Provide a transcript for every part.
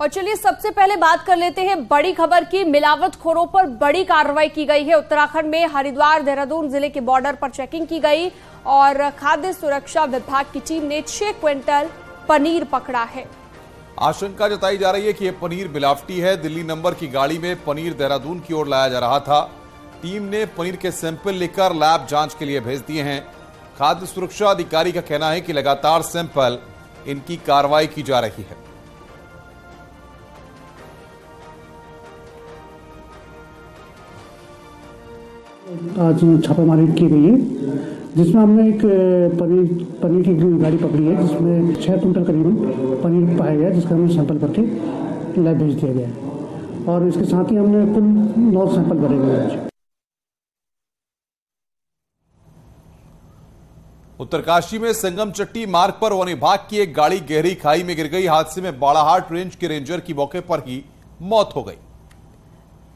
और चलिए सबसे पहले बात कर लेते हैं बड़ी खबर की। मिलावटखोरों पर बड़ी कार्रवाई की गई है। उत्तराखंड में हरिद्वार देहरादून जिले के बॉर्डर पर चेकिंग की गई और खाद्य सुरक्षा विभाग की टीम ने 6 क्विंटल पनीर पकड़ा है। आशंका जताई जा रही है कि यह पनीर मिलावटी है। दिल्ली नंबर की गाड़ी में पनीर देहरादून की ओर लाया जा रहा था। टीम ने पनीर के सैंपल लेकर लैब जांच के लिए भेज दिए हैं। खाद्य सुरक्षा अधिकारी का कहना है कि लगातार सैंपल इनकी कार्रवाई की जा रही है। आज छापेमारी की गई है जिसमें हमने एक पनीर की गाड़ी पकड़ी है जिसमें 6 क्विंटल करीबन पनीर पाया गया, जिसका हमने सैंपल करके लैब भेज दिया गया और इसके साथ ही हमने कुल 9 सैंपल भरे गए हैं। उत्तरकाशी में संगम चट्टी मार्ग पर वन विभाग की एक गाड़ी गहरी खाई में गिर गई। हादसे में बाड़ाहाट रेंज के रेंजर की मौके पर ही मौत हो गई।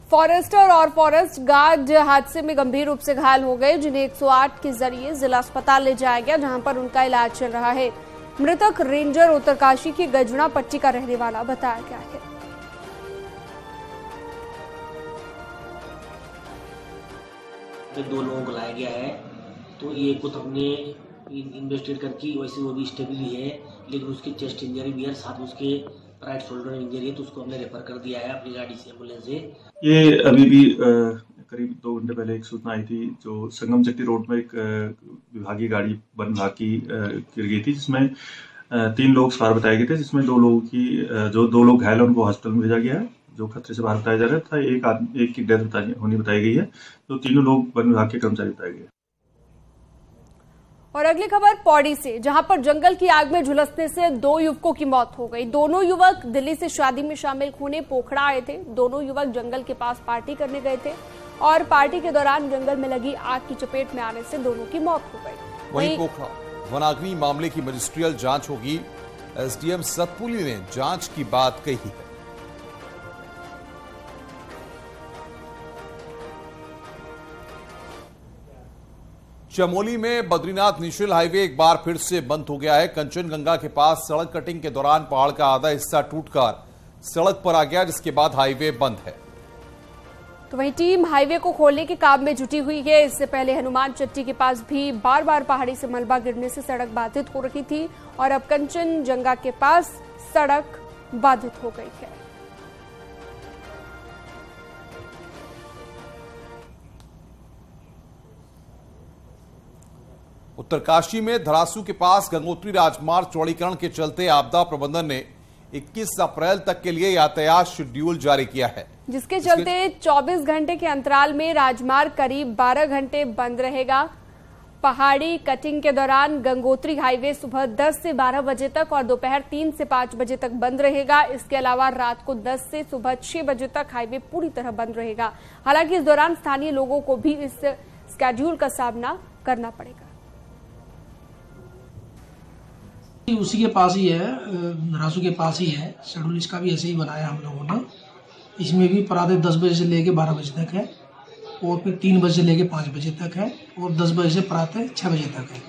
फॉरेस्टर और फॉरेस्ट गार्ड हादसे में गंभीर रूप से घायल हो गए, जिन्हें 108 के जरिए जिला अस्पताल ले जाया गया, जहां पर उनका इलाज चल रहा है। मृतक रेंजर उत्तरकाशी की गजना पट्टी का रहने वाला बताया गया है। तो 2 लोगों को लाया गया है, तो ये कुछ हमने इन्वेस्टिगेट करके, वैसे वो भी स्टेबल ही है, लेकिन उसकी चेस्ट इंजरी भी है, साथ उसके राइट शोल्डर इंजरी है, तो उसको हमने रेफर कर दिया है अपनी गाड़ी से, एम्बुलेंस से। ये अभी भी करीब 2 घंटे पहले एक सूचना आई थी जो संगम चट्टी रोड में एक विभागीय गाड़ी वन विभाग की गिर गई थी, जिसमें 3 लोग सवार बताए गए थे, जिसमें 2 लोग घायल हैं उनको हॉस्पिटल में भेजा गया है, जो खतरे से बाहर बताया जा रहा था। एक की डेथ होनी बताई गई है, तो तीनों लोग वन विभाग के कर्मचारी बताए गए। और अगली खबर पौड़ी से, जहां पर जंगल की आग में झुलसने से 2 युवकों की मौत हो गई। दोनों युवक दिल्ली से शादी में शामिल होने पोखड़ा आए थे। दोनों युवक जंगल के पास पार्टी करने गए थे और पार्टी के दौरान जंगल में लगी आग की चपेट में आने से दोनों की मौत हो गई। वहीं पोखड़ा वनाग्नि मामले की मजिस्ट्रियल जांच होगी। एसडीएम सतपुली ने जांच की बात कही है। चमोली में बद्रीनाथ नेशनल हाईवे एक बार फिर से बंद हो गया है। कंचनगंगा के पास सड़क कटिंग के दौरान पहाड़ का आधा हिस्सा टूटकर सड़क पर आ गया, जिसके बाद हाईवे बंद है। तो वहीं टीम हाईवे को खोलने के काम में जुटी हुई है। इससे पहले हनुमान चट्टी के पास भी बार बार पहाड़ी से मलबा गिरने से सड़क बाधित हो रही थी और अब कंचनजंगा के पास सड़क बाधित हो गई है। उत्तरकाशी में धरासू के पास गंगोत्री राजमार्ग चौड़ीकरण के चलते आपदा प्रबंधन ने 21 अप्रैल तक के लिए यातायात शेड्यूल जारी किया है, जिसके चलते 24 घंटे के अंतराल में राजमार्ग करीब 12 घंटे बंद रहेगा। पहाड़ी कटिंग के दौरान गंगोत्री हाईवे सुबह 10 से 12 बजे तक और दोपहर 3 से 5 बजे तक बंद रहेगा। इसके अलावा रात को 10 से सुबह 6 बजे तक हाईवे पूरी तरह बंद रहेगा। हालांकि इस दौरान स्थानीय लोगों को भी इस स्केड्यूल का सामना करना पड़ेगा। उसी के पास ही है, धरासू के पास ही है। शेड्यूल इसका भी ऐसे ही बनाया हम लोगों ने। इसमें भी प्रातः 10 बजे से लेके 12 बजे तक है और फिर 3 बजे से लेके 5 बजे तक है और 10 बजे से प्रातः 6 बजे तक है।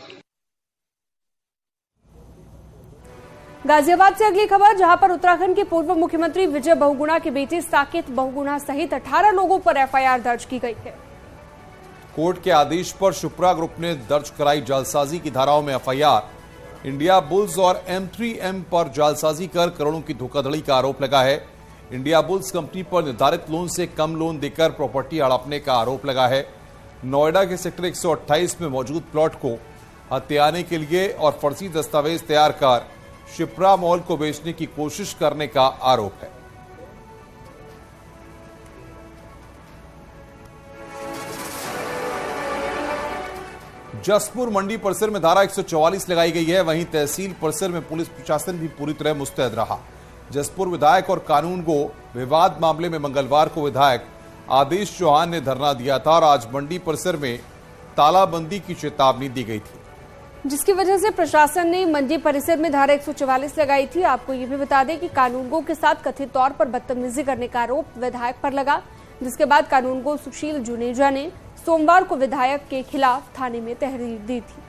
गाजियाबाद से अगली खबर, जहां पर उत्तराखंड के पूर्व मुख्यमंत्री विजय बहुगुणा के बेटे साकेत बहुगुणा सहित 18 लोगों पर एफआईआर दर्ज की गई है। कोर्ट के आदेश पर शुप्रा ग्रुप ने दर्ज कराई जालसाजी की धाराओं में एफआईआर। इंडिया बुल्स और M3M पर जालसाजी कर करोड़ों की धोखाधड़ी का आरोप लगा है। इंडिया बुल्स कंपनी पर निर्धारित लोन से कम लोन देकर प्रॉपर्टी हड़पने का आरोप लगा है। नोएडा के सेक्टर 128 में मौजूद प्लॉट को हथियाने के लिए और फर्जी दस्तावेज तैयार कर शिप्रा मॉल को बेचने की कोशिश करने का आरोप है। जसपुर मंडी परिसर में धारा 144 लगाई गई है। वहीं तहसील परिसर में पुलिस प्रशासन भी पूरी तरह मुस्तैद रहा। जसपुर विधायक और कानून गो विवाद मामले में मंगलवार को विधायक आदेश चौहान ने धरना दिया था और आज मंडी परिसर में तालाबंदी की चेतावनी दी गई थी, जिसकी वजह से प्रशासन ने मंडी परिसर में धारा 144 लगाई थी। आपको ये भी बता दें कि कानूनगो के साथ कथित तौर पर बदतमीजी करने का आरोप विधायक पर लगा, जिसके बाद कानूनगो सुशील जुनेजा ने सोमवार को विधायक के खिलाफ थाने में तहरीर दी थी।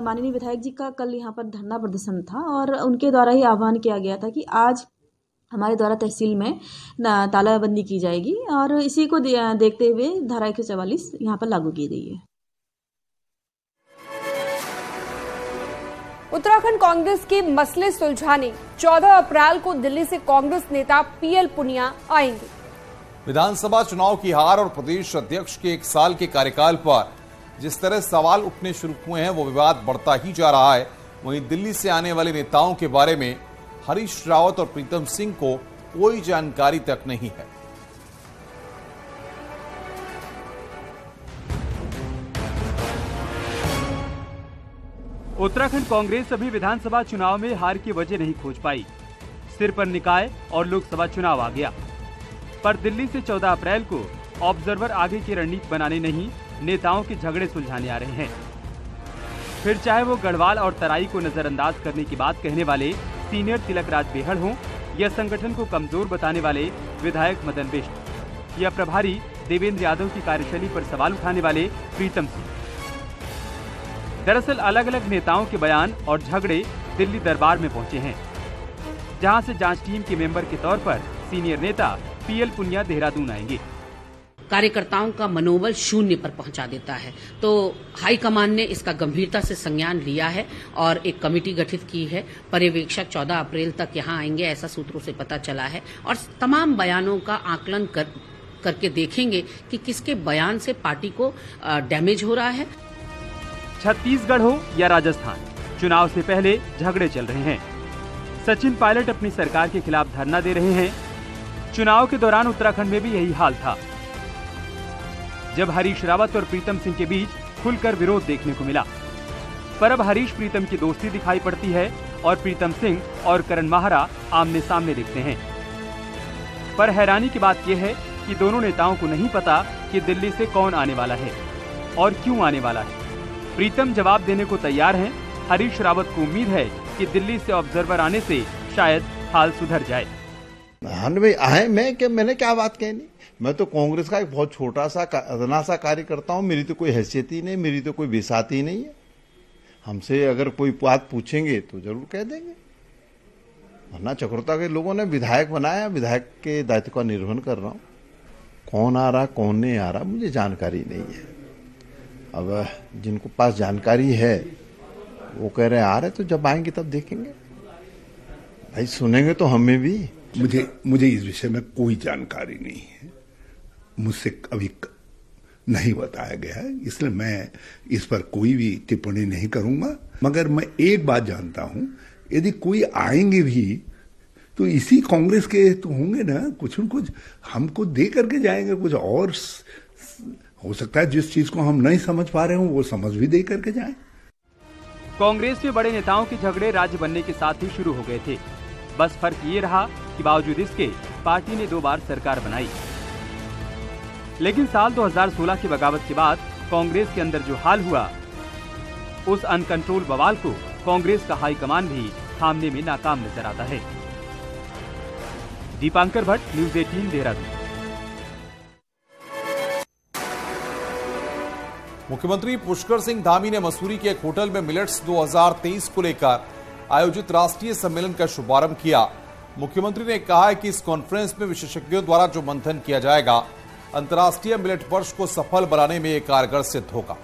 माननीय विधायक जी का कल यहाँ पर धरना प्रदर्शन था और उनके द्वारा ही आह्वान किया गया था कि आज हमारे द्वारा तहसील में तालाबंदी की जाएगी और इसी को देखते हुए धारा 144 यहाँ पर लागू की गई है। उत्तराखंड कांग्रेस के मसले सुलझाने 14 अप्रैल को दिल्ली से कांग्रेस नेता पीएल पुनिया आएंगे। विधानसभा चुनाव की हार और प्रदेश अध्यक्ष के 1 साल के कार्यकाल पर जिस तरह सवाल उठने शुरू हुए हैं वो विवाद बढ़ता ही जा रहा है। वहीं दिल्ली से आने वाले नेताओं के बारे में हरीश रावत और प्रीतम सिंह को कोई जानकारी तक नहीं है। उत्तराखंड कांग्रेस अभी विधानसभा चुनाव में हार की वजह नहीं खोज पाई। सिर पर निकाय और लोकसभा चुनाव आ गया, पर दिल्ली से 14 अप्रैल को ऑब्जर्वर आगे की रणनीति बनाने नहीं, नेताओं के झगड़े सुलझाने आ रहे हैं। फिर चाहे वो गढ़वाल और तराई को नजरअंदाज करने की बात कहने वाले सीनियर तिलकराज बेहड़ हों या संगठन को कमजोर बताने वाले विधायक मदन बिष्ट या प्रभारी देवेंद्र यादव की कार्यशैली पर सवाल उठाने वाले प्रीतम सिंह। दरअसल अलग अलग नेताओं के बयान और झगड़े दिल्ली दरबार में पहुंचे हैं, जहां से जांच टीम के मेंबर के तौर पर सीनियर नेता पीएल पुनिया देहरादून आएंगे। कार्यकर्ताओं का मनोबल शून्य पर पहुंचा देता है, तो हाईकमान ने इसका गंभीरता से संज्ञान लिया है और एक कमेटी गठित की है। पर्यवेक्षक 14 अप्रैल तक यहां आएंगे, ऐसा सूत्रों से पता चला है, और तमाम बयानों का आकलन करके देखेंगे कि किसके बयान से पार्टी को डैमेज हो रहा है। छत्तीसगढ़ हो या राजस्थान, चुनाव से पहले झगड़े चल रहे हैं। सचिन पायलट अपनी सरकार के खिलाफ धरना दे रहे हैं। चुनाव के दौरान उत्तराखंड में भी यही हाल था, जब हरीश रावत और प्रीतम सिंह के बीच खुलकर विरोध देखने को मिला। पर अब हरीश प्रीतम की दोस्ती दिखाई पड़ती है और प्रीतम सिंह और करण माहरा आमने सामने दिखते हैं। पर हैरानी की बात यह है कि दोनों नेताओं को नहीं पता कि दिल्ली से कौन आने वाला है और क्यों आने वाला है। प्रीतम जवाब देने को तैयार हैं। हरीश रावत को उम्मीद है कि दिल्ली से ऑब्जर्वर आने से शायद हाल सुधर जाए। मैंने क्या बात कहनी, मैं तो कांग्रेस का एक बहुत छोटा सा अदना सा कार्यकर्ता हूं। मेरी तो कोई हैसियत ही नहीं, मेरी तो कोई बिसात ही नहीं है। हमसे अगर कोई बात पूछेंगे तो जरूर कह देंगे, वरना चक्रोता के लोगों ने विधायक बनाया, विधायक के दायित्व का निर्वहन कर रहा हूं। कौन आ रहा कौन नहीं आ रहा मुझे जानकारी नहीं है। अब जिनको पास जानकारी है वो कह रहे आ रहे, तो जब आएंगे तब देखेंगे। भाई सुनेंगे तो हमें भी। मुझे इस विषय में कोई जानकारी नहीं है, मुझसे अभी नहीं बताया गया है, इसलिए मैं इस पर कोई भी टिप्पणी नहीं करूंगा। मगर मैं एक बात जानता हूं, यदि कोई आएंगे भी तो इसी कांग्रेस के तो होंगे ना, कुछ न कुछ हमको दे करके जाएंगे। कुछ और हो सकता है जिस चीज को हम नहीं समझ पा रहे हो वो समझ भी दे करके जाए। कांग्रेस में बड़े नेताओं के झगड़े राज्य बनने के साथ ही शुरू हो गए थे। बस फर्क ये रहा कि बावजूद इसके पार्टी ने 2 बार सरकार बनाई। लेकिन साल 2016 की बगावत के बाद कांग्रेस के अंदर जो हाल हुआ, उस अनकंट्रोल बवाल को कांग्रेस का हाईकमान भी थामने में नाकाम नजर आता है। दीपांकर भट्ट, न्यूज़ 18 देहरादून। मुख्यमंत्री पुष्कर सिंह धामी ने मसूरी के एक होटल में मिलेट्स 2023 को लेकर आयोजित राष्ट्रीय सम्मेलन का शुभारंभ किया। मुख्यमंत्री ने कहा है कि इस कॉन्फ्रेंस में विशेषज्ञों द्वारा जो मंथन किया जाएगा, अंतर्राष्ट्रीय मिलेट वर्ष को सफल बनाने में एक कारगर सिद्ध होगा।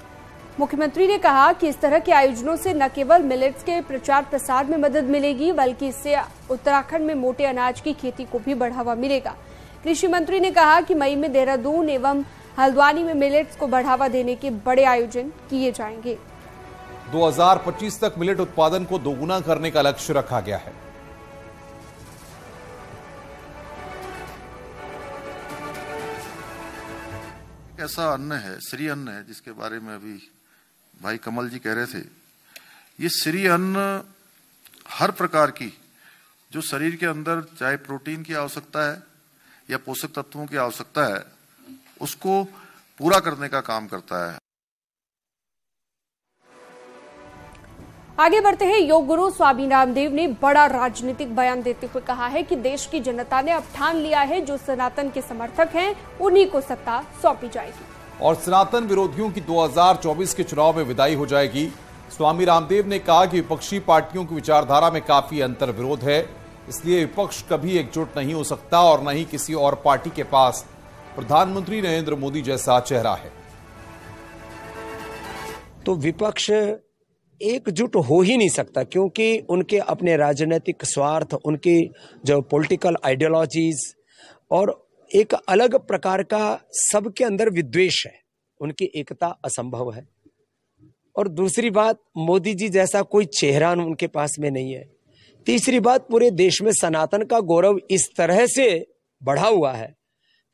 मुख्यमंत्री ने कहा कि इस तरह के आयोजनों से न केवल मिलेट्स के प्रचार प्रसार में मदद मिलेगी, बल्कि इससे उत्तराखंड में मोटे अनाज की खेती को भी बढ़ावा मिलेगा। कृषि मंत्री ने कहा कि मई में देहरादून एवं हल्द्वानी में मिलेट्स को बढ़ावा देने के बड़े आयोजन किए जाएंगे। 2025 तक मिलेट उत्पादन को दोगुना करने का लक्ष्य रखा गया है। ऐसा अन्न है, श्री अन्न है, जिसके बारे में अभी भाई कमल जी कह रहे थे। ये श्री अन्न हर प्रकार की जो शरीर के अंदर चाहे प्रोटीन की आवश्यकता है या पोषक तत्वों की आवश्यकता है, उसको पूरा करने का काम करता है। आगे बढ़ते हैं। योग गुरु स्वामी रामदेव ने बड़ा राजनीतिक बयान देते हुए कहा है कि देश की जनता ने अब ठान लिया है, जो सनातन के समर्थक हैं उन्हीं को सत्ता सौंपी जाएगी और सनातन विरोधियों की 2024 के चुनाव में विदाई हो जाएगी। स्वामी रामदेव ने कहा कि विपक्षी पार्टियों की विचारधारा में काफी अंतर विरोध है, इसलिए विपक्ष कभी एकजुट नहीं हो सकता और न ही किसी और पार्टी के पास प्रधानमंत्री नरेंद्र मोदी जैसा चेहरा है। तो विपक्ष एकजुट हो ही नहीं सकता, क्योंकि उनके अपने राजनीतिक स्वार्थ, उनकी जो पॉलिटिकल आइडियोलॉजीज और एक अलग प्रकार का सबके अंदर विद्वेष है, उनकी एकता असंभव है। और दूसरी बात, मोदी जी जैसा कोई चेहरा उनके पास में नहीं है। तीसरी बात, पूरे देश में सनातन का गौरव इस तरह से बढ़ा हुआ है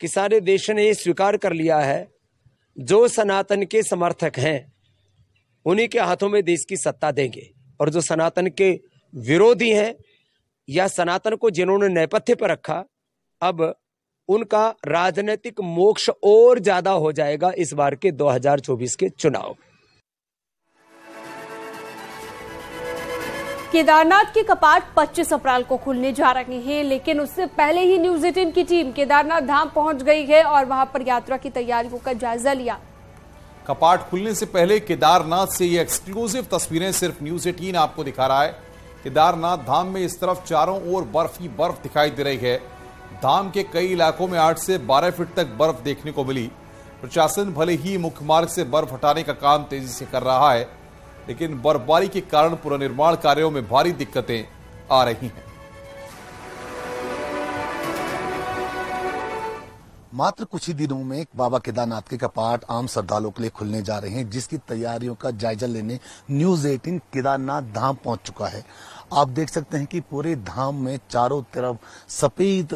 कि सारे देश ने ये स्वीकार कर लिया है, जो सनातन के समर्थक हैं उन्हीं के हाथों में देश की सत्ता देंगे, और जो सनातन के विरोधी हैं या सनातन को जिन्होंने नेपथ्य पर रखा, अब उनका राजनीतिक मोक्ष और ज्यादा हो जाएगा इस बार के 2024 के चुनाव। केदारनाथ के कपाट 25 अप्रैल को खुलने जा रहे हैं, लेकिन उससे पहले ही न्यूज 18 की टीम केदारनाथ धाम पहुंच गई है और वहां पर यात्रा की तैयारियों का जायजा लिया। कपाट खुलने से पहले केदारनाथ से ये एक्सक्लूसिव तस्वीरें सिर्फ न्यूज 18 आपको दिखा रहा है। केदारनाथ धाम में इस तरफ चारों ओर बर्फ ही बर्फ दिखाई दे रही है। धाम के कई इलाकों में 8 से 12 फीट तक बर्फ देखने को मिली। प्रशासन भले ही मुख्य मार्ग से बर्फ हटाने का काम तेजी से कर रहा है, लेकिन बर्फबारी के कारण पुनर्निर्माण कार्यों में भारी दिक्कतें आ रही हैं। मात्र कुछ ही दिनों में बाबा केदारनाथ के कपाट आम श्रद्धालुओं के लिए खुलने जा रहे हैं, जिसकी तैयारियों का जायजा लेने न्यूज 18 केदारनाथ धाम पहुंच चुका है। आप देख सकते हैं कि पूरे धाम में चारों तरफ सफेद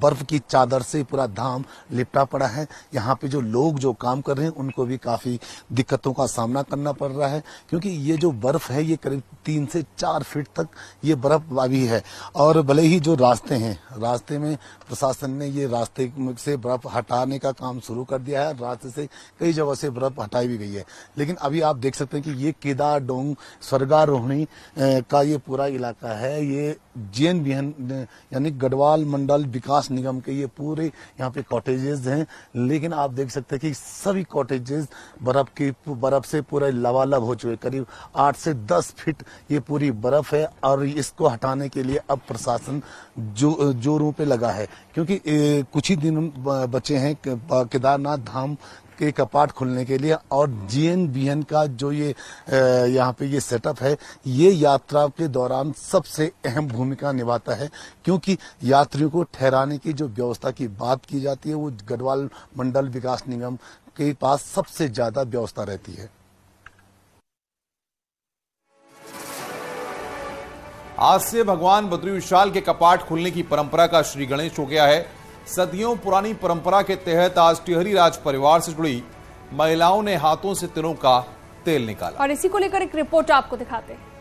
बर्फ की चादर से पूरा धाम लिपटा पड़ा है। यहाँ पे जो लोग जो काम कर रहे हैं उनको भी काफी दिक्कतों का सामना करना पड़ रहा है, क्योंकि ये जो बर्फ है ये करीब 3 से 4 फीट तक ये बर्फ अभी है। और भले ही जो रास्ते हैं, रास्ते में प्रशासन ने ये रास्ते से बर्फ हटाने का काम शुरू कर दिया है। रास्ते से कई जगह से बर्फ हटाई भी गई है, लेकिन अभी आप देख सकते हैं कि ये केदार डोंग स्वर्गारोहणी का ये पूरा इलाका है। ये JNBN यानी गढ़वाल मंडल विकास निगम के ये पूरे यहाँ पे कॉटेजेस हैं, लेकिन आप देख सकते हैं कि सभी कॉटेजेस बर्फ से पूरे लबालब हो चुके। करीब 8 से 10 फीट ये पूरी बर्फ है और इसको हटाने के लिए अब प्रशासन जोरों पे लगा है, क्योंकि कुछ ही दिन बचे हैं केदारनाथ धाम के कपाट खुलने के लिए। और JNBN का जो ये यहाँ पे ये सेटअप है, ये यात्रा के दौरान सबसे अहम भूमिका निभाता है, क्योंकि यात्रियों को ठहराने की जो व्यवस्था की बात की जाती है वो गढ़वाल मंडल विकास निगम के पास सबसे ज्यादा व्यवस्था रहती है। आज से भगवान बद्री विशाल के कपाट खुलने की परंपरा का श्री गणेश हो गया है। सदियों पुरानी परंपरा के तहत आज टिहरी राज परिवार से जुड़ी महिलाओं ने हाथों से तिलों का तेल निकाला, और इसी को लेकर एक रिपोर्ट आपको दिखाते हैं।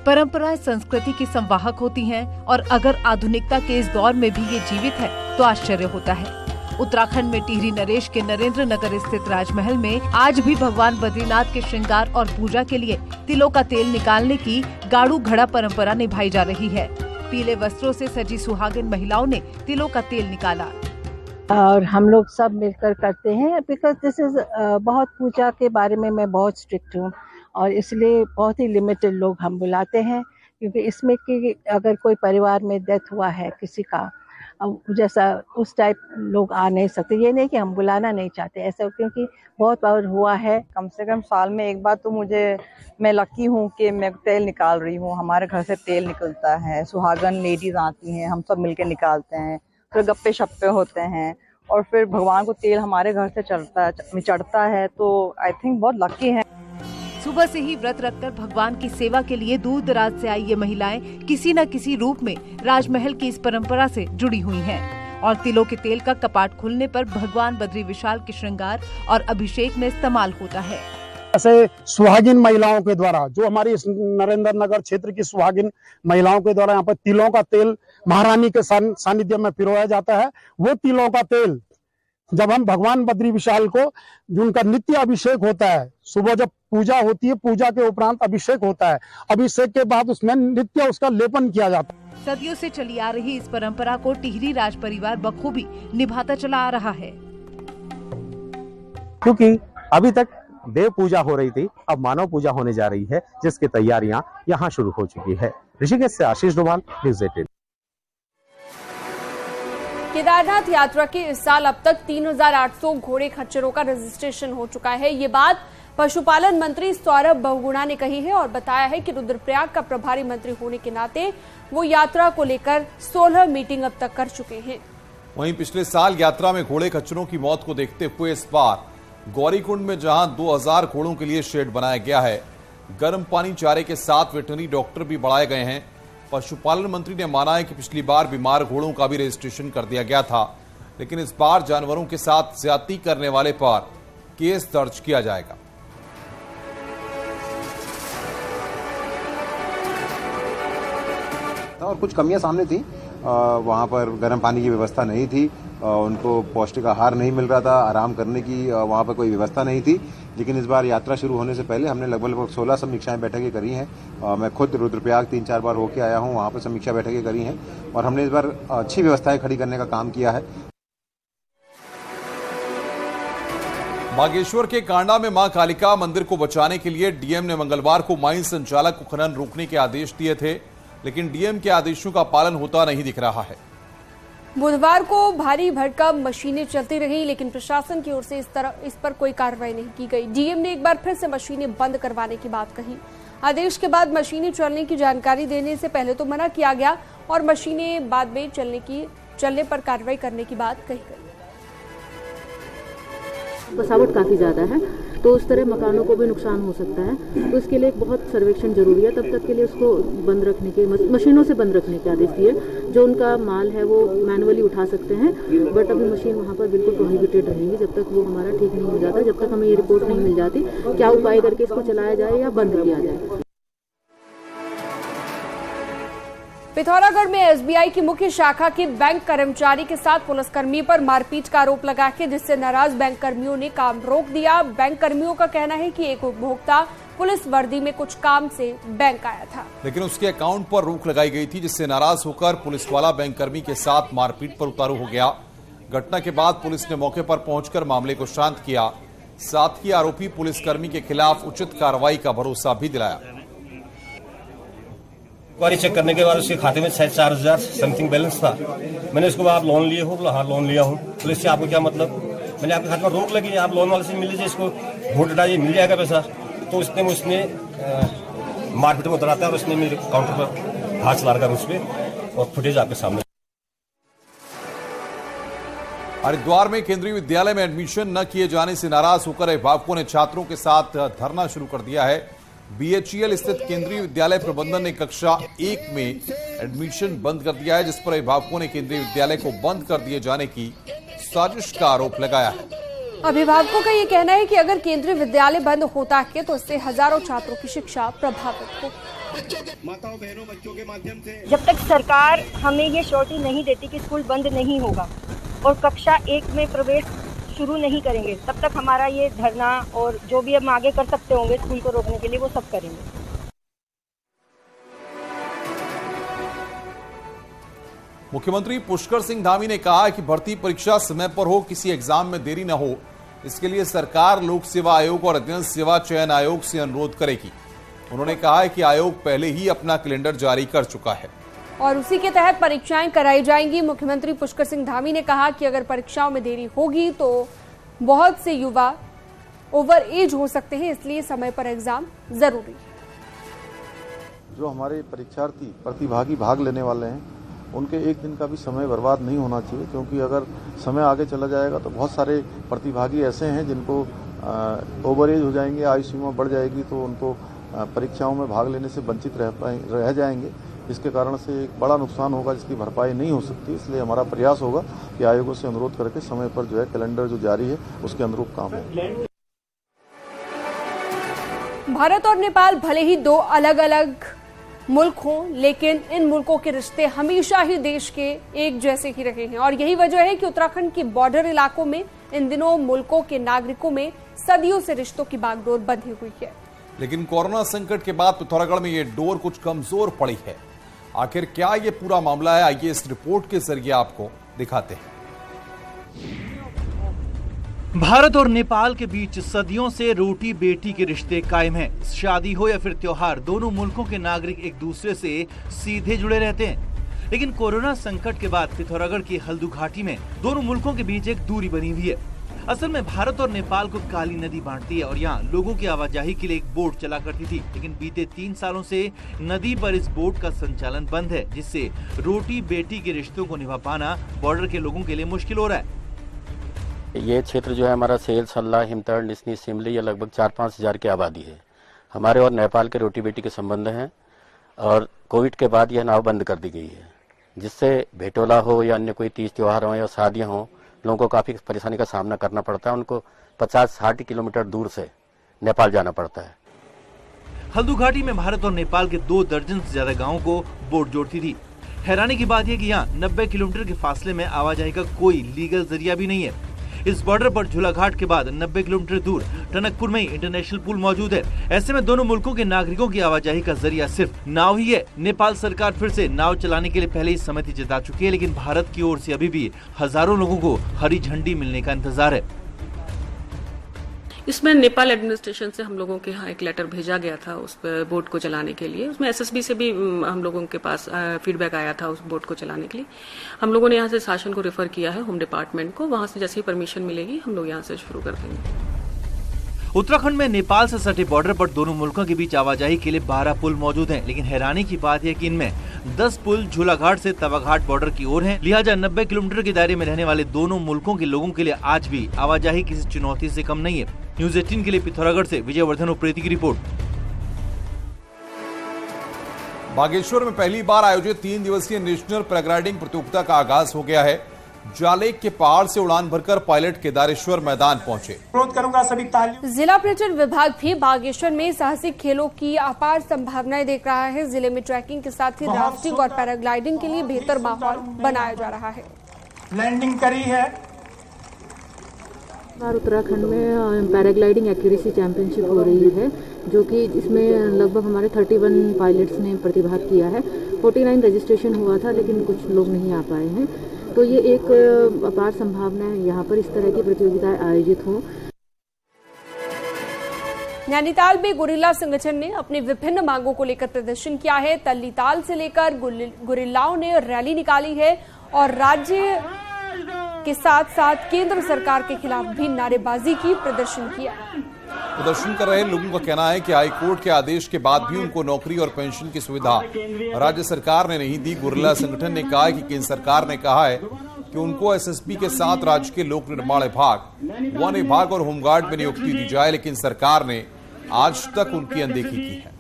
परंपराएं संस्कृति की संवाहक होती हैं और अगर आधुनिकता के इस दौर में भी ये जीवित है तो आश्चर्य होता है। उत्तराखंड में टिहरी नरेश के नरेंद्र नगर स्थित राजमहल में आज भी भगवान बद्रीनाथ के श्रृंगार और पूजा के लिए तिलों का तेल निकालने की गाड़ू घड़ा परंपरा निभाई जा रही है। पीले वस्त्रों से सजी सुहागिन महिलाओं ने तिलों का तेल निकाला और हम लोग सब मिलकर करते हैं। बिकॉज दिस इज बहुत पूजा के बारे में मैं बहुत स्ट्रिक्ट हूँ और इसलिए बहुत ही लिमिटेड लोग हम बुलाते हैं, क्योंकि इसमें कि अगर कोई परिवार में डेथ हुआ है किसी का, जैसा उस टाइप लोग आ नहीं सकते। ये नहीं कि हम बुलाना नहीं चाहते ऐसा, क्योंकि बहुत बार हुआ है। कम से कम साल में एक बार तो मैं लकी हूँ कि मैं तेल निकाल रही हूँ। हमारे घर से तेल निकलता है, सुहागन लेडीज आती हैं, हम सब मिलकर निकालते हैं, फिर गप्पे शप्पे होते हैं और फिर भगवान को तेल हमारे घर से चढ़ता है। तो आई थिंक बहुत लकी है। सुबह से ही व्रत रखकर भगवान की सेवा के लिए दूर दराज से आई ये महिलाएं किसी न किसी रूप में राजमहल की इस परंपरा से जुड़ी हुई हैं और तिलों के तेल का कपाट खुलने पर भगवान बद्री विशाल के श्रृंगार और अभिषेक में इस्तेमाल होता है। ऐसे सुहागिन महिलाओं के द्वारा, जो हमारी नरेंद्र नगर क्षेत्र की सुहागिन महिलाओं के द्वारा यहाँ पर तिलों का तेल महारानी के सानिध्य में पिरोया जाता है। वो तिलों का तेल जब हम भगवान बद्री विशाल को, जिनका नित्य अभिषेक होता है, सुबह जब पूजा होती है, पूजा के उपरांत अभिषेक होता है, अभिषेक के बाद उसमें नित्य उसका लेपन किया जाता है। सदियों से चली आ रही इस परंपरा को टिहरी राज परिवार बखूबी निभाता चला आ रहा है। क्योंकि अभी तक देव पूजा हो रही थी, अब मानव पूजा होने जा रही है, जिसकी तैयारियां यहां शुरू हो चुकी है। ऋषिकेश से आशीष डोभाल, न्यूज़ 18। केदारनाथ यात्रा के इस साल अब तक 3,800 घोड़े खच्चरों का रजिस्ट्रेशन हो चुका है। ये बात पशुपालन मंत्री सौरभ बहुगुणा ने कही है और बताया है कि रुद्रप्रयाग का प्रभारी मंत्री होने के नाते वो यात्रा को लेकर 16 मीटिंग अब तक कर चुके हैं। वहीं पिछले साल यात्रा में घोड़े खच्चरों की मौत को देखते हुए इस बार गौरीकुंड में जहां 2000 घोड़ों के लिए शेड बनाया गया है, गर्म पानी चारे के साथ वेटरनरी डॉक्टर भी बढ़ाए गए हैं। पशुपालन मंत्री ने माना है कि पिछली बार बीमार घोड़ों का भी रजिस्ट्रेशन कर दिया गया था, लेकिन इस बार जानवरों के साथ ज्यादती करने वाले पर केस दर्ज किया जाएगा। और कुछ कमियां सामने थी, वहां पर गर्म पानी की व्यवस्था नहीं थी, उनको पौष्टिक आहार नहीं मिल रहा था, आराम करने की वहां पर कोई व्यवस्था नहीं थी। लेकिन इस बार यात्रा शुरू होने से पहले हमने लगभग 16 समीक्षाएं बैठकें करी हैं। मैं खुद रुद्रप्रयाग 3-4 बार होके आया हूं, वहां पर समीक्षा बैठकें करी हैं और हमने इस बार अच्छी व्यवस्थाएं खड़ी करने का काम किया है। बागेश्वर के कांडा में मां कालिका मंदिर को बचाने के लिए डीएम ने मंगलवार को माइन संचालक को खनन रोकने के आदेश दिए थे, लेकिन डीएम के आदेशों का पालन होता नहीं दिख रहा है। बुधवार को भारी भरकम मशीनें चलती रही, लेकिन प्रशासन की ओर से इस पर कोई कार्रवाई नहीं की गई। डीएम ने एक बार फिर से मशीनें बंद करवाने की बात कही। आदेश के बाद मशीनें चलने की जानकारी देने से पहले तो मना किया गया और मशीनें बाद में चलने पर कार्रवाई करने की बात कही गई। बसावट काफ़ी ज़्यादा है, तो उस तरह मकानों को भी नुकसान हो सकता है, तो इसके लिए एक बहुत सर्वेक्षण जरूरी है। तब तक के लिए उसको बंद रखने के, मशीनों से बंद रखने के आदेश दिए। जो उनका माल है वो मैनुअली उठा सकते हैं, बट अभी मशीन वहाँ पर बिल्कुल प्रोहिबिटेड रहेंगी जब तक वो हमारा ठीक नहीं हो जाता, जब तक हमें ये रिपोर्ट नहीं मिल जाती क्या उपाय करके इसको चलाया जाए या बंद किया जाए। पिथौरागढ़ में एसबीआई की मुख्य शाखा के बैंक कर्मचारी के साथ पुलिसकर्मी पर मारपीट का आरोप लगा के जिससे नाराज बैंक कर्मियों ने काम रोक दिया। बैंक कर्मियों का कहना है कि एक उपभोक्ता पुलिस वर्दी में कुछ काम से बैंक आया था, लेकिन उसके अकाउंट पर रोक लगाई गई थी, जिससे नाराज होकर पुलिस वाला बैंक कर्मी के साथ मारपीट पर उतारू हो गया। घटना के बाद पुलिस ने मौके पर पहुंचकर मामले को शांत किया, साथ ही आरोपी पुलिसकर्मी के खिलाफ उचित कार्रवाई का भरोसा भी दिलाया। इंक्वायरी चेक करने के बाद उसके खाते में 4,000 समथिंग बैलेंस था। मैंने उसको आप लोन लिए हो? बोला हाँ लोन लिया हूँ। तो इससे आपको क्या मतलब? मैंने आपके खाते में रोक लगी, आप लोन वाले से मिल लीजिए, इसको वोट डालिए, मिल जाएगा पैसा। तो उसने मारपीट में उतराता है और उसने मेरे काउंटर पर हाथ चला रखा मुझ पर और फुटेज आपके सामने। हरिद्वार में केंद्रीय विद्यालय में एडमिशन न किए जाने से नाराज होकर अभिभावकों ने छात्रों के साथ धरना शुरू कर दिया है। बीएचईएल स्थित केंद्रीय विद्यालय प्रबंधन ने कक्षा 1 में एडमिशन बंद कर दिया है, जिस पर अभिभावकों ने केंद्रीय विद्यालय को बंद कर दिए जाने की साजिश का आरोप लगाया है। अभिभावकों का ये कहना है कि अगर केंद्रीय विद्यालय बंद होता है तो इससे हजारों छात्रों की शिक्षा प्रभावित हो। माताओं बहनों बच्चों के माध्यम से जब तक सरकार हमें ये श्योरिटी नहीं देती कि स्कूल बंद नहीं होगा और कक्षा 1 में प्रवेश शुरू नहीं करेंगे, तब तक हमारा ये धरना और जो भी हम आगे कर सकते होंगे स्कूल को रोकने के लिए वो सब करेंगे। मुख्यमंत्री पुष्कर सिंह धामी ने कहा है कि भर्ती परीक्षा समय पर हो, किसी एग्जाम में देरी न हो, इसके लिए सरकार लोक सेवा आयोग और अधीन सेवा चयन आयोग से अनुरोध करेगी। उन्होंने कहा है कि आयोग पहले ही अपना कैलेंडर जारी कर चुका है और उसी के तहत परीक्षाएं कराई जाएंगी। मुख्यमंत्री पुष्कर सिंह धामी ने कहा कि अगर परीक्षाओं में देरी होगी तो बहुत से युवा ओवर एज हो सकते हैं, इसलिए समय पर एग्जाम जरूरी है। जो हमारे परीक्षार्थी प्रतिभागी भाग लेने वाले हैं उनके एक दिन का भी समय बर्बाद नहीं होना चाहिए, क्योंकि अगर समय आगे चला जाएगा तो बहुत सारे प्रतिभागी ऐसे हैं जिनको ओवर एज हो जाएंगे, आयु सीमा बढ़ जाएगी, तो उनको परीक्षाओं में भाग लेने से वंचित रह जाएंगे। इसके कारण से एक बड़ा नुकसान होगा जिसकी भरपाई नहीं हो सकती। इसलिए हमारा प्रयास होगा कि आयोगों से अनुरोध करके समय पर जो है कैलेंडर जो जारी है उसके अनुरूप काम हो। भारत और नेपाल भले ही दो अलग अलग मुल्क हों, लेकिन इन मुल्कों के रिश्ते हमेशा ही देश के एक जैसे ही रहे हैं और यही वजह है कि उत्तराखंड के बॉर्डर इलाकों में इन दिनों मुल्कों के नागरिकों में सदियों से रिश्तों की बागडोर बंधी हुई है। लेकिन कोरोना संकट के बाद पिथौरागढ़ में ये डोर कुछ कमजोर पड़ी है। आखिर क्या ये पूरा मामला है, आइए इस रिपोर्ट के जरिए आपको दिखाते हैं। भारत और नेपाल के बीच सदियों से रोटी बेटी के रिश्ते कायम हैं। शादी हो या फिर त्योहार, दोनों मुल्कों के नागरिक एक दूसरे से सीधे जुड़े रहते हैं। लेकिन कोरोना संकट के बाद पिथौरागढ़ की हल्दू घाटी में दोनों मुल्कों के बीच एक दूरी बनी हुई है। असल में भारत और नेपाल को काली नदी बांटती है और यहाँ लोगों की आवाजाही के लिए एक बोट चला करती थी। लेकिन बीते 3 सालों से नदी पर इस बोट का संचालन बंद है, जिससे रोटी बेटी के रिश्तों को निभा पाना बॉर्डर के लोगों के लिए मुश्किल हो रहा है। ये क्षेत्र जो है हमारा सेल, सल्ला, हिमतड़, निसनी, सिमली, ये लगभग 4-5 हजार की आबादी है। हमारे और नेपाल के रोटी बेटी के संबंध हैं और कोविड के बाद यह नाव बंद कर दी गई है, जिससे भेटोला हो या अन्य कोई तीज त्योहार हो या शादियां हो, लोगों को काफी परेशानी का सामना करना पड़ता है। उनको 50-60 किलोमीटर दूर से नेपाल जाना पड़ता है। हल्दू घाटी में भारत और नेपाल के 2 दर्जन से ज्यादा गाँवों को बोट जोड़ती थी। हैरानी की बात यह कि यहाँ 90 किलोमीटर के फासले में आवाजाही का कोई लीगल जरिया भी नहीं है। इस बॉर्डर पर झूलाघाट के बाद 90 किलोमीटर दूर टनकपुर में ही इंटरनेशनल पुल मौजूद है। ऐसे में दोनों मुल्कों के नागरिकों की आवाजाही का जरिया सिर्फ नाव ही है। नेपाल सरकार फिर से नाव चलाने के लिए पहले ही सहमति जता चुकी है, लेकिन भारत की ओर से अभी भी हजारों लोगों को हरी झंडी मिलने का इंतजार है। इसमें नेपाल एडमिनिस्ट्रेशन से हम लोगों के यहाँ एक लेटर भेजा गया था उस बोट को चलाने के लिए। उसमें एसएसबी से भी हम लोगों के पास फीडबैक आया था उस बोट को चलाने के लिए। हम लोगों ने यहाँ से शासन को रेफर किया है, होम डिपार्टमेंट को। वहाँ से जैसे ही परमिशन मिलेगी हम लोग यहाँ से शुरू कर देंगे। उत्तराखंड में नेपाल से सटे बॉर्डर पर दोनों मुल्कों के बीच आवाजाही के लिए 12 पुल मौजूद हैं, लेकिन हैरानी की बात है कि इनमें 10 पुल झूलाघाट से तवाघाट बॉर्डर की ओर हैं। लिहाजा 90 किलोमीटर के दायरे में रहने वाले दोनों मुल्कों के लोगों के लिए आज भी आवाजाही किसी चुनौती से कम नहीं है। न्यूज़ 18 के लिए पिथौरागढ़ से विजयवर्धन उप्रेती की रिपोर्ट। बागेश्वर में पहली बार आयोजित 3 दिवसीय नेशनल पैराग्लाइडिंग प्रतियोगिता का आगाज हो गया है। जालेक के पहाड़ से उड़ान भरकर पायलट केदारेश्वर मैदान पहुंचे। अनुरोध करूंगा सभी तालियों। जिला पर्यटन विभाग भी बागेश्वर में साहसिक खेलों की अपार संभावनाएं देख रहा है। जिले में ट्रैकिंग के साथ ही राफ्टिंग और पैराग्लाइडिंग के लिए बेहतर माहौल बनाया जा रहा है। लैंडिंग करी है। उत्तराखंड में पैराग्लाइडिंग एक्यूरेसी चैंपियनशिप हो रही है, जो कि इसमें लगभग हमारे 31 पायलट्स ने प्रतिभाग किया है। 49 रजिस्ट्रेशन हुआ था, लेकिन कुछ लोग नहीं आ पाए हैं। तो ये एक अपार संभावना है यहाँ पर इस तरह की प्रतियोगिताएं आयोजित हों। नैनीताल में गुरिल्ला संगठन ने अपनी विभिन्न मांगों को लेकर प्रदर्शन किया है। तल्लीताल से लेकर गुरिल्लाओं ने रैली निकाली है और राज्य के साथ साथ केंद्र सरकार के खिलाफ भी नारेबाजी की, प्रदर्शन किया। प्रदर्शन कर रहे लोगों का कहना है कि हाईकोर्ट के आदेश के बाद भी उनको नौकरी और पेंशन की सुविधा राज्य सरकार ने नहीं दी। गुरिल्ला संगठन ने कहा है कि केंद्र सरकार ने कहा है कि उनको एसएसपी के साथ राज्य के लोक निर्माण विभाग, वन विभाग और होमगार्ड में नियुक्ति दी जाए, लेकिन सरकार ने आज तक उनकी अनदेखी की है।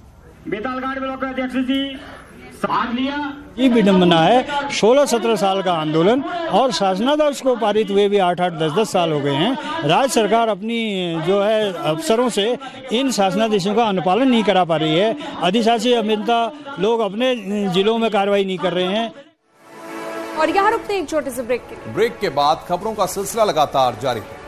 ये विडंबना है। 16-17 साल का आंदोलन और शासनादेश को पारित हुए भी 8-8, 10-10 साल हो गए हैं। राज्य सरकार अपनी जो है अफसरों से इन शासनादेशों का अनुपालन नहीं करा पा रही है। अधिशासी अभियंता लोग अपने जिलों में कार्रवाई नहीं कर रहे हैं। और यहाँ रुकते एक छोटे से ब्रेक के बाद खबरों का सिलसिला लगातार जारी है।